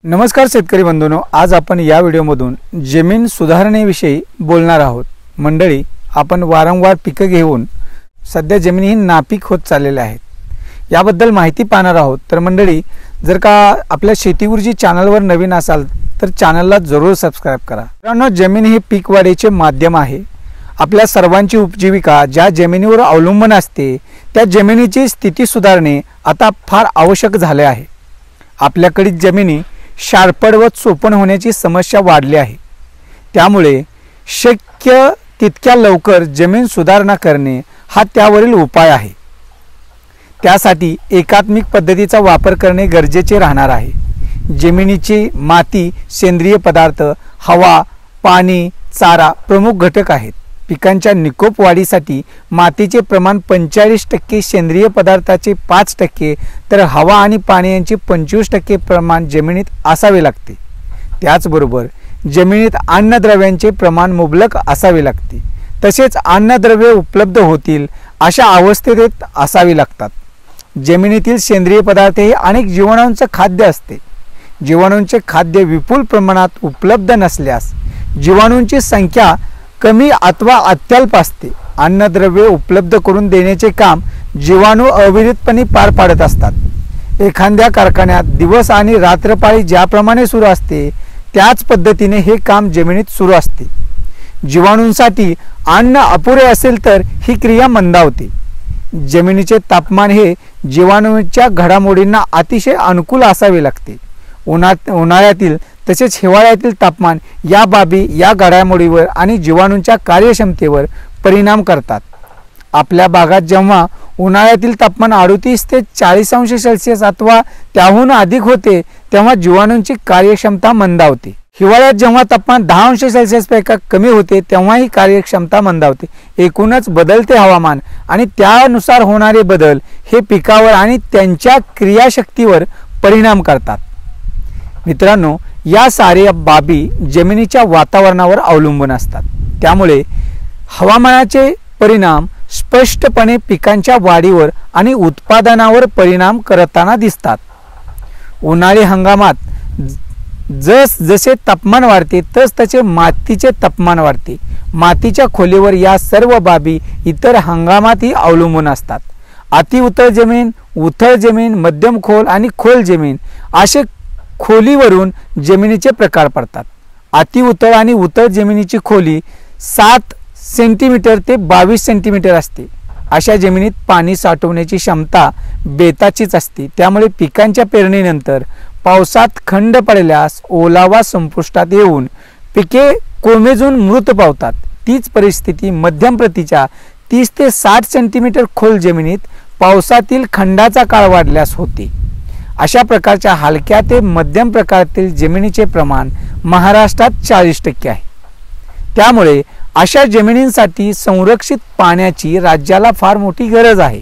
नमस्कार शेतकरी बंधूंनो, आज आपण या व्हिडिओमधून जमीन सुधारणेविषयी बोलणार आहोत। मंडळी, आपण वारंवार पिके घेऊन सध्या जमीन ही नापीक होत चाललेल्या आहेत, याबद्दल माहिती पाहणार आहोत। तर मंडळी, जर का आपल्या शेती ऊर्जा चॅनलवर नवीन असाल तर चॅनलला जरूर सबस्क्राइब करा। मित्रांनो, जमीन हे पीक वाढीचे माध्यम आहे। आपल्या सर्वांची उपजीविका ज्या जमिनीवर अवलंबून असते त्या जमिनीची स्थिती सुधारणे आता फार आवश्यक झाले आहे। आपल्याकडील जमिनी शारपड व चोपण होण्याची समस्या वाढली आहे, त्यामुळे शक्य तितक्या लवकर जमीन सुधारणा करणे हा त्यावरील उपाय आहे। त्यासाठी एकात्मिक पद्धतीचा वापर करणे गरजेचे राहणार आहे। जमिनीची माती, सेंद्रिय पदार्थ, हवा, पाणी, चारा प्रमुख घटक आहेत। पिकांच्या निकोप वाढीसाठी मातीचे प्रमाण 45%, सेंद्रिय पदार्थाचे 5%, तर हवा आणि पाणी यांचे 25% प्रमाण जमिनीत असावे लागते। त्याचबरोबर जमिनीत अन्नद्रव्यांचे प्रमाण मुबलक असावे लागते। तसेच अन्नद्रव्ये उपलब्ध होतील अशा अवस्थेत असावी लागतात। जमिनीतील सेंद्रिय पदार्थ हे अनेक जीवाणूंचे खाद्य असते। जीवाणूंचे खाद्य विपुल प्रमाणात उपलब्ध नसल्यास जीवाणूंची संख्या कमी अथवा अत्यल्प असते। अन्नद्रव्ये उपलब्ध करून देण्याचे काम जीवाणू अविरतपणे पार पाडत असतात। एखाद्या कारखान्यात दिवस आणि रात्रपाळी ज्याप्रमाणे सुरू असते त्याच पद्धतीने हे काम जमिनीत सुरू असते। जीवाणूंसाठी अन्न अपुरे असेल तर ही क्रिया मंदावते। जमिनीचे तापमान हे जीवाणूंच्या घडामोडींना अतिशय अनुकूल असावे लागते। उन्हाळ्यातील तसेच हिवाळ्यातील तापमान या बाबी या घडामोडीवर आणि जीवाणूंच्या कार्यक्षमतेवर परिणाम करतात। आपल्या भागात जेव्हा उन्हाळ्यातील तापमान 38 ते 40 अंश सेल्सिअस अथवा त्याहून अधिक होते तेव्हा जीवाणूंची कार्यक्षमता मंदावते। हिवाळ्यात जेव्हा तापमान 10 अंश सेल्सिअस पेक्षा कमी होते तेव्हा ही कार्यक्षमता मंदावते। एकूणच बदलते हवामान आणि त्यानुसार होणारे बदल हे पिकावर आणि त्यांच्या क्रियाशक्तीवर परिणाम करतात। मित्रांनो, या साऱ्या बाबी जमिनीच्या वातावरणावर अवलंबून असतात, त्यामुळे हवामानाचे परिणाम स्पष्टपणे पिकांच्या वाढीवर आणि उत्पादनावर परिणाम करताना दिसतात। उन्हाळी हंगामात जसे तापमान वाढते तसे मातीचे तापमान वाढते। मातीच्या खोलीवर या सर्व बाबी इतर हंगामातही अवलंबून असतात। अति उथळ जमीन, उथळ जमीन, मध्यम खोल आणि खोल जमीन असे खोलीवरून जमिनीचे प्रकार पडतात। अति उथळ आणि उथळ जमिनीची खोली 7 सेंटीमीटर ते 22 सेंटीमीटर असते। अशा जमिनीत पाणी साठवण्याची क्षमता बेताचीच असते, त्यामुळे पिकांच्या पेरणीनंतर पावसात खंड पडल्यास ओलावा संपुष्टात येऊन पिके कोमेजून मृत पावतात। तीच परिस्थिती मध्यम प्रतीच्या 30 ते 60 सेंटीमीटर खोल जमिनीत पावसातील खंडाचा काळ वाढल्यास होते। अशा प्रकारच्या हलक्या ते मध्यम प्रकारातील जमिनीचे प्रमाण महाराष्ट्रात 40% आहे। त्यामुळे अशा जमिनींसाठी संरक्षित पाण्याची राज्याला फार मोठी गरज आहे।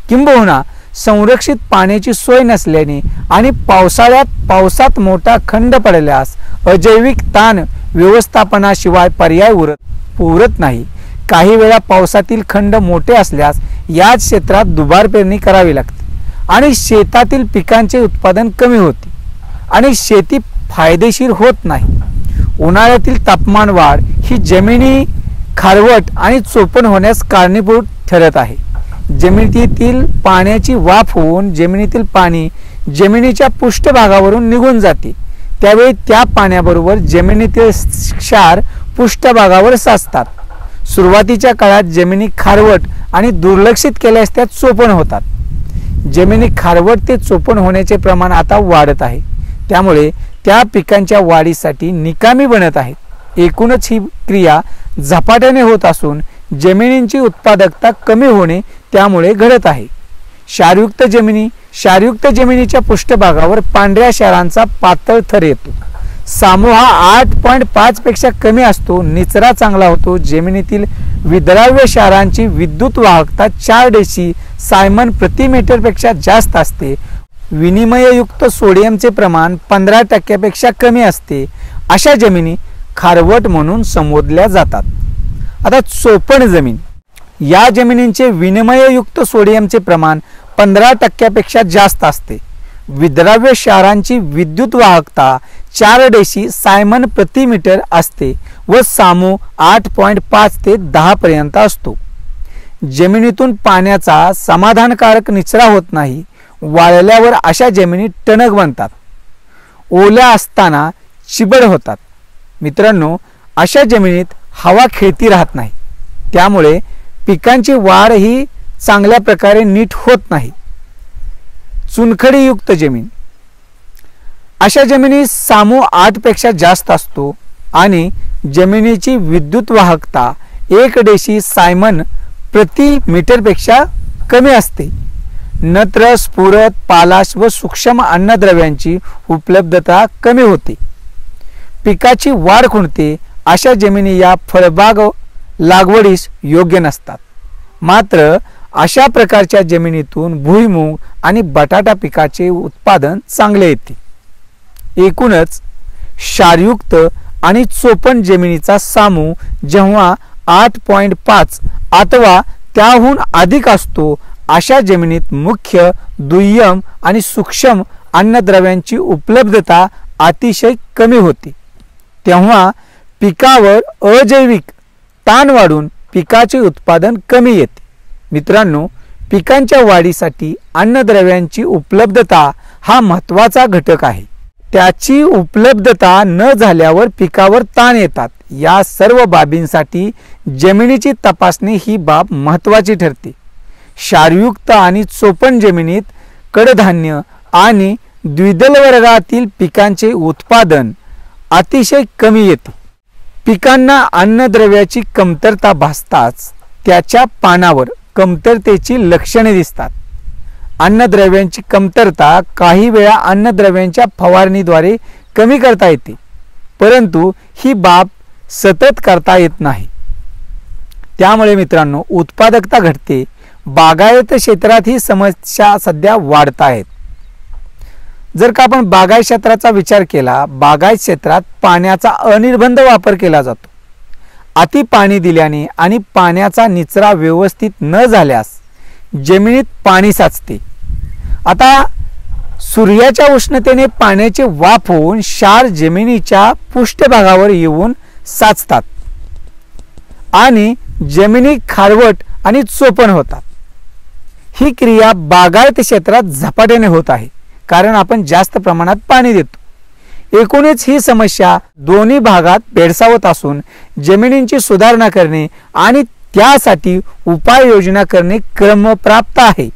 किंबहुना संरक्षित पाण्याची सोय नसल्याने आणि पावसात मोठा खंड पडल्यास अजैविक ताण व्यवस्थापनाशिवाय पर्याय उरत नाही। काही वेळा पावसातील खंड मोठे असल्यास याच क्षेत्रात दुबार पेरणी करावी लागते आणि शेतातील पिकांचे उत्पादन कमी होते आणि शेती फायदेशीर होत नाही। उन्हाळ्यातील तापमान वाढ ही जमिनी खारवट आणि चोपण होण्यास कारणीभूत ठरत आहे। जमिनीतील पाण्याची वाफ होऊन जमिनीतील पाणी जमिनीच्या पृष्ठभागावरून निघून जाते, त्यावेळी त्या पाण्याबरोबर जमिनीतील क्षार पृष्ठभागावर साचतात। सुरुवातीच्या काळात जमिनी खारवट आणि दुर्लक्षित केल्यास त्या चोपण होतात। जमिनी खारवट ते चोपण होण्याचे प्रमाण आता वाढत आहे, त्यामुळे त्या पिकांच्या वाढीसाठी निकामी बनत आहेत। एकूणच ही क्रिया झपाट्याने होत असून जमिनींची उत्पादकता कमी होणे त्यामुळे घडत आहे। क्षारयुक्त जमिनीच्या पृष्ठभागावर पांढऱ्या क्षारांचा पातळ थर येतो। सामू हा 8.5 पेक्षा कमी असतो। निचरा चांगला होतो। जमिनीतील विद्राव्य क्षारांची विद्युत वाहकता 4 डेसी सायमन प्रति मीटर पेक्षा जास्त असते। विनिमययुक्त सोडियमचे प्रमाण 15% पेक्षा कमी असते। अशा जमिनी खारवट म्हणून संबोधल्या जातात। आता चोपण जमीन, या जमिनींचे विनिमययुक्त सोडियमचे प्रमाण 15% पेक्षा जास्त असते। विद्राव्य क्षारांची विद्युत वाहकता 4 डेसी सायमन प्रति मीटर असते व सामू 8.5 ते 10 पर्यंत असतो. जमिनीतून पाण्याचा समाधानकारक निचरा होत नाही. वाळल्यावर अशा जमिनी टणक बनतात, ओल्या असताना चिबड होतात. मित्रांनो, अशा जमिनीत हवा खेळती राहत नाही, त्यामुळे पिकांची वाढ ही चांगल्या प्रकारे नीट होत नाही. चुनखडीयुक्त जमीन, अशा जमिनी सामू 8 पेक्षा जास्त असतो आणि जमिनीची विद्युत वाहकता 1 डेसी सायमन प्रति मीटर पेक्षा कमी असते. नत्र, स्फुरद, पालाश व सूक्ष्म अन्नद्रव्यांची उपलब्धता कमी होते. पिकाची वाढ खुंटते. अशा जमिनी या फळबाग लागवडीस योग्य नसतात. मात्र अशा प्रकारच्या जमिनीतून भुईमूग आणि बटाटा पिकाचे उत्पादन चांगले येते. एकूणच क्षारयुक्त आणि चोपण जमिनीचा सामू जेव्हा 8.5 अथवा त्याहून अधिक असतो, अशा जमिनीत मुख्य, दुय्यम आणि सूक्ष्म अन्नद्रव्यांची उपलब्धता अतिशय कमी होते. तेव्हा पिकावर अजैविक ताण वाढून पिकाचे उत्पादन कमी येते. मित्रांनो, पिकांच्या वाढीसाठी अन्नद्रव्यांची उपलब्धता हा महत्त्वाचा घटक आहे. त्याची उपलब्धता न झाल्यावर पिकावर ताण येतात. या सर्व बाबींसाठी जमिनीची तपासणी ही बाब महत्त्वाची ठरते. क्षारयुक्त आणि चोपण जमिनीत कडधान्य आणि द्विदल वर्गातील पिकांचे उत्पादन अतिशय कमी येते. पिकांना अन्नद्रव्याची कमतरता भासताच त्याच्या पानावर कमतरतेची लक्षणे दिसतात. अन्नद्रव्यांची कमतरता काही वेळा अन्नद्रव्यांच्या फवारणीद्वारे कमी करता येते, परंतु ही बाब सतत करता येत नाही. त्यामुळे मित्रांनो, उत्पादकता घटते. बागायत क्षेत्रात ही समस्या सध्या वाढत आहेत. जर का आपण बागायत क्षेत्राचा विचार केला, बागायत क्षेत्रात पाण्याचा अनिर्बंध वापर केला जातो. अति पाणी दिल्याने आणि पाण्याचा निचरा व्यवस्थित न झाल्यास जमिनीत पाणी साचते. आता सूर्याच्या उष्णतेने पाण्याचे वाफ होऊन क्षार जमिनीच्या पृष्ठभागावर येऊन साचतात आणि जमिनी खारवट आणि चोपण होतात. ही क्रिया बागायत क्षेत्रात झपाट्याने होत आहे, कारण आपण जास्त प्रमाणात पाणी देतो. एकूणच ही समस्या दोन्ही भागात भेडसावत असून जमिनींची सुधारणा करणे आणि त्यासाठी उपाययोजना करणे क्रमप्राप्त आहे.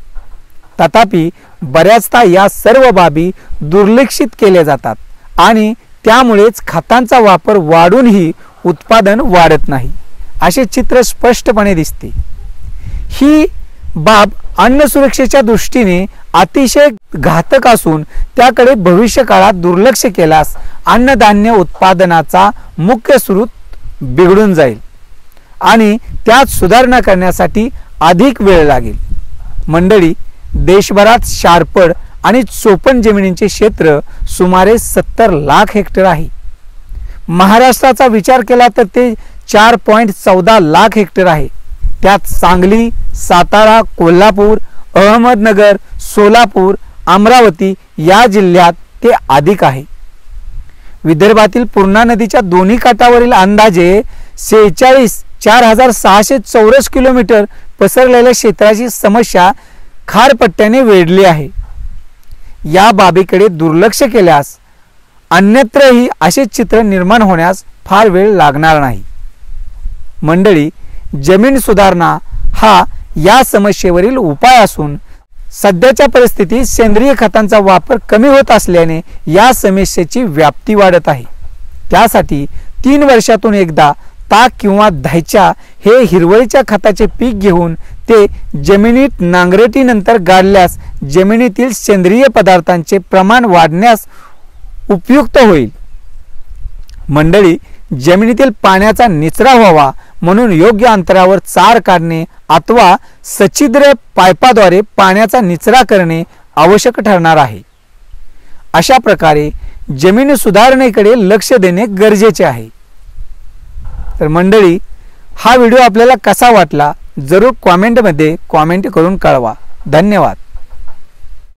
तथापि बऱ्याचदा या सर्व बाबी दुर्लक्षित केल्या जातात आणि त्यामुळेच खतांचा वापर वाढूनही उत्पादन वाढत नाही, असे चित्र स्पष्टपणे दिसते. ही बाब अन्न सुरक्षेच्या दृष्टीने अतिशय घातक असून त्याकडे भविष्य काळात दुर्लक्ष केल्यास अन्नधान्य उत्पादनाचा मुख्य स्रोत बिघडून जाईल आणि त्यात सुधारणा करण्यासाठी अधिक वेळ लागेल. मंडळी, देशभरात क्षारपड आणि चोपण जमिनींचे क्षेत्र सुमारे 70 लाख हेक्टर आहे. महाराष्ट्राचा विचार केला तर ते 4.14 लाख हेक्टर आहे. त्यात सांगली, सातारा, कोल्हापूर, अहमदनगर, सोलापूर, अमरावती या जिल्ह्यात ते अधिक आहे. विदर्भातील पूर्णा नदीच्या दोन्ही काठावरील अंदाजे 46,600 चौरस किलोमीटर पसरलेल्या क्षेत्राची समस्या खारपट्ट्याने वेढली आहे. या बाबीकडे दुर्लक्ष केल्यास अन्यत्रही असे चित्र निर्माण होण्यास फार वेळ लागणार नाही. मंडळी, जमीन सुधारणा हा या समस्येवरील उपाय असून सध्याच्या परिस्थितीत सेंद्रिय खतांचा वापर कमी होत असल्याने या समस्येची व्याप्ती वाढत आहे. त्यासाठी 3 वर्षातून एकदा ताक किंवा धायच्या हे हिरवळीच्या खताचे पीक घेऊन ते जमिनीत नांगरटीनंतर गाडल्यास जमिनीतील सेंद्रिय पदार्थांचे प्रमाण वाढण्यास उपयुक्त होईल. मंडळी, जमिनीतील पाण्याचा निचरा व्हावा म्हणून योग्य अंतरावर चार काढणे अथवा सच्छिद्र पाईपाद्वारे पाण्याचा निचरा करणे आवश्यक ठरणार आहे. अशा प्रकारे जमीन सुधारणेकडे लक्ष देणे गरजेचे आहे. तर मंडळी, हा व्हिडिओ आपल्याला कसा वाटला जरूर कमेंटमध्ये कमेंट करून कळवा. धन्यवाद.